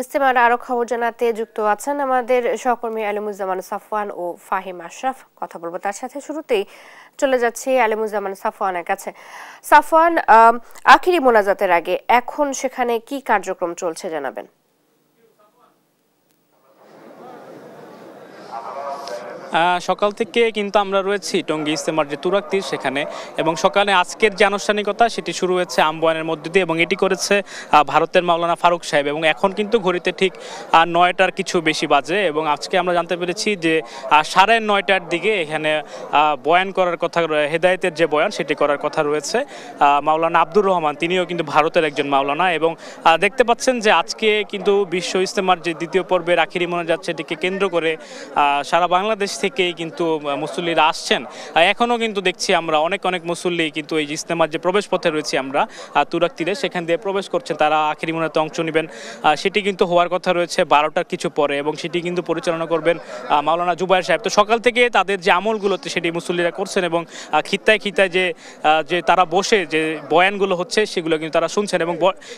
ইস্তেমার আরো খবর জানাতে যুক্ত আছেন আমাদের সহকর্মী আলিমুজ্জামান সাফওয়ান ও ফাহিম আশরাফ। কথা বলবো তার সাথে। শুরুতেই চলে যাচ্ছি আলিমুজ্জামান সাফওয়ানের কাছে। সাফওয়ান, আখিরি মোনাজাতের আগে এখন সেখানে কি কার্যক্রম চলছে জানাবেন? সকাল থেকে কিন্তু আমরা রয়েছি টঙ্গী ইস্তেমার যে তুরাকতীর সেখানে, এবং সকালে আজকের যে আনুষ্ঠানিকতা সেটি শুরু হয়েছে আমবয়ানের মধ্যে দিয়ে, এবং এটি করেছে ভারতের মাওলানা ফারুক সাহেব। এবং এখন কিন্তু ঘড়িতে ঠিক 9টার কিছু বেশি বাজে, এবং আজকে আমরা জানতে পেরেছি যে 9:30টার দিকে এখানে বয়ান করার কথা, হেদায়েতের যে বয়ান সেটি করার কথা রয়েছে। মাওলানা আব্দুর রহমান তিনিও কিন্তু ভারতের একজন মাওলানা, এবং দেখতে পাচ্ছেন যে আজকে কিন্তু বিশ্ব ইস্তেমার যে দ্বিতীয় পর্বের আখিরি মোনাজাত সেটিকে কেন্দ্র করে সারা বাংলাদেশ থেকেই কিন্তু মুসল্লিরা আসছেন। এখনও কিন্তু দেখছি আমরা অনেক মুসল্লি কিন্তু এই ইস্তেমার যে প্রবেশ পথে রয়েছে আমরা তুরাক তীরে, সেখান দিয়ে প্রবেশ করছেন, তারা আখিরি মোনাজাতে অংশ নেবেন। সেটি কিন্তু হওয়ার কথা রয়েছে 12টার কিছু পরে, এবং সেটি কিন্তু পরিচালনা করবেন মাওলানা জুবায়ের সাহেব। তো সকাল থেকে তাদের যে আমলগুলোতে সেটি মুসল্লিরা করছেন, এবং খিত্তায় যে তারা বসে যে বয়ানগুলো হচ্ছে সেগুলো কিন্তু তারা শুনছেন। এবং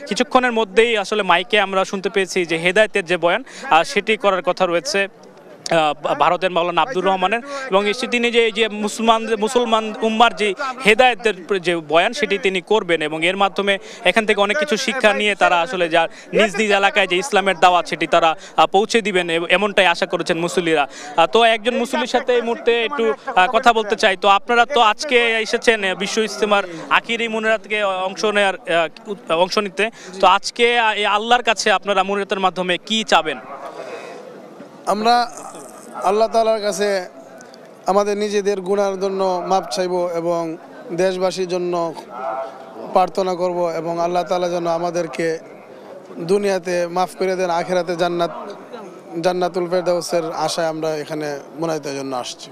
কিছুক্ষণের মধ্যেই আসলে মাইকে আমরা শুনতে পেয়েছি যে হেদায়েতের যে বয়ান সেটি করার কথা রয়েছে ভারতের মাওলানা আব্দুর রহমানের, এবং তিনি যে মুসলমান উম্মার যে হেদায়েতের যে বয়ান সেটি তিনি করবেন, এবং এর মাধ্যমে এখান থেকে অনেক কিছু শিক্ষা নিয়ে তারা আসলে যার নিজ এলাকায় যে ইসলামের দাওয়াত সেটি তারা পৌঁছে দিবেন, এমনটাই আশা করেছেন মুসল্লিরা। তো একজন মুসল্লির সাথে এই মুহূর্তে একটু কথা বলতে চাই। তো আপনারা তো আজকে এসেছেন বিশ্ব ইস্তেমার আখিরি মুনাজাতে অংশ নিতে, তো আজকে এই আল্লাহর কাছে আপনারা মুনাজাতের মাধ্যমে কি চাবেন? আমরা আল্লাহ তাআলার কাছে আমাদের নিজেদের গুনার জন্য মাপ চাইব, এবং দেশবাসীর জন্য প্রার্থনা করব, এবং আল্লাহ তাআলা যেন আমাদেরকে দুনিয়াতে মাফ করে দেন, আখিরাতে জান্নাতুল ফেরদাউসের আশায় আমরা এখানে মোনাজাতের জন্য আসছি।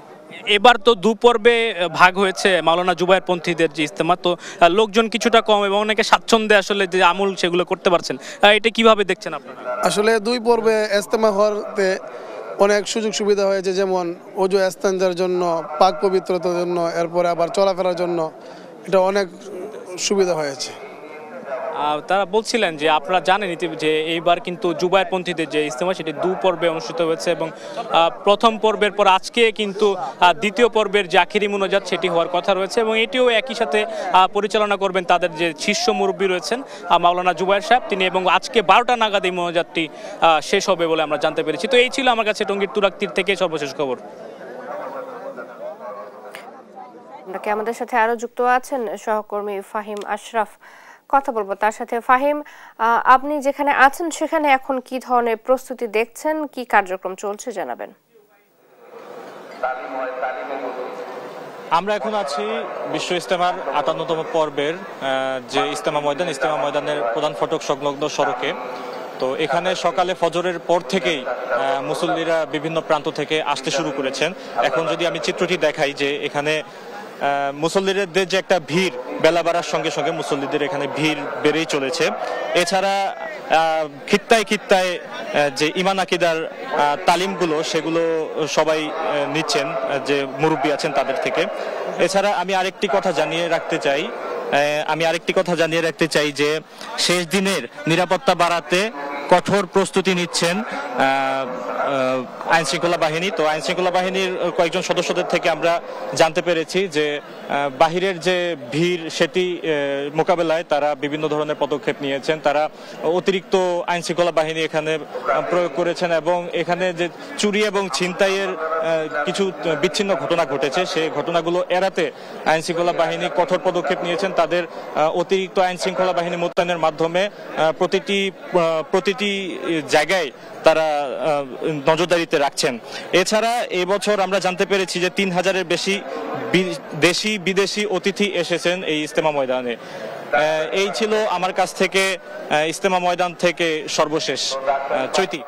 এবার তো দুপর্বে ভাগ হয়েছে মাওলানা জুবায়ের পন্থীদের যে ইস্তেমা, তো লোকজন কিছুটা কম এবং অনেকে স্বাচ্ছন্দ্যে আসলে যে আমল সেগুলো করতে পারছেন, এটা কিভাবে দেখছেন আপনারা? আসলে দুই পর্বে ইস্তেমা হওয়াতে অনেক সুযোগ সুবিধা হয়েছে, যেমন ওযু ইস্তেঞ্জার জন্য, পাক পবিত্রতার জন্য, এরপরে আবার চলাফেরার জন্য এটা অনেক সুবিধা হয়েছে। তারা বলছিলেন যে আপনারা জানেন যে এইবার কিন্তু জুবায়ের পন্থীদের যে ইস্তেমা সেটি 2 পর্বে অনুষ্ঠিত হয়েছে, এবং প্রথম পর্বের পর আজকে কিন্তু দ্বিতীয় পর্বের যে আখিরি মুনাজাত সেটি হওয়ার কথা রয়েছে, এবং এটিও একই সাথে পরিচালনা করবেন তাদের যে শীর্ষ মুরব্বী রয়েছেন মাওলানা জুবায়ের সাহেব তিনি, এবং আজকে 12টা নাগাদ এই মুনাজাতটি শেষ হবে বলে আমরা জানতে পেরেছি। তো এই ছিল আমার কাছে টঙ্গীর তুরাক তীর থেকে সর্বশেষ খবর। আমাদের সাথে আরো যুক্ত আছেন সহকর্মী ফাহিম আশরাফ। কথা বলবো তার সাথে। ফাহিম, আপনি যেখানে আছেন সেখানে এখন কি ধরনের প্রস্তুতি দেখছেন, কি কার্যক্রম চলছে জানাবেন? আমরা এখন আছি বিশ্ব ইস্তেমার 58তম পর্বের যে ইস্তেমা ময়দানের প্রধান ফটক সংলগ্ন সড়কে। তো এখানে সকালে ফজরের পর থেকেই মুসল্লিরা বিভিন্ন প্রান্ত থেকে আসতে শুরু করেছেন। এখন যদি আমি চিত্রটি দেখাই যে এখানে মুসল্লিদের যে একটা ভিড়, বেলা বাড়ার সঙ্গে সঙ্গে মুসল্লিদের এখানে ভিড় বেড়েই চলেছে। এছাড়া খিত্তায় যে ঈমান আকীদার তালিমগুলো সেগুলো সবাই নিচ্ছেন, যে মুরব্বী আছেন তাদের থেকে। এছাড়া আমি আরেকটি কথা জানিয়ে রাখতে চাই যে শেষ দিনের নিরাপত্তা বাড়াতে কঠোর প্রস্তুতি নিচ্ছেন আইনশৃঙ্খলা বাহিনী। তো আইনশৃঙ্খলা বাহিনীর কয়েকজন সদস্যদের থেকে আমরা জানতে পেরেছি যে বাহিরের যে ভিড় সেটি মোকাবেলায় তারা বিভিন্ন ধরনের পদক্ষেপ নিয়েছেন। তারা অতিরিক্ত আইনশৃঙ্খলা বাহিনী এখানে প্রয়োগ করেছেন, এবং এখানে যে চুরি এবং ছিনতাইয়ের কিছু বিচ্ছিন্ন ঘটনা ঘটেছে সেই ঘটনাগুলো এড়াতে আইনশৃঙ্খলা বাহিনী কঠোর পদক্ষেপ নিয়েছেন। তাদের অতিরিক্ত আইনশৃঙ্খলা বাহিনী মোতায়েনের মাধ্যমে প্রতিটি জায়গায় তারা নজরদারিতে রাখছেন। এছাড়া এবছর আমরা জানতে পেরেছি যে 3000-এর বেশি দেশি বিদেশি অতিথি এসেছেন এই ইস্তেমা ময়দানে। এই ছিল আমার কাছ থেকে ইস্তেমা ময়দান থেকে সর্বশেষ। চৈতি।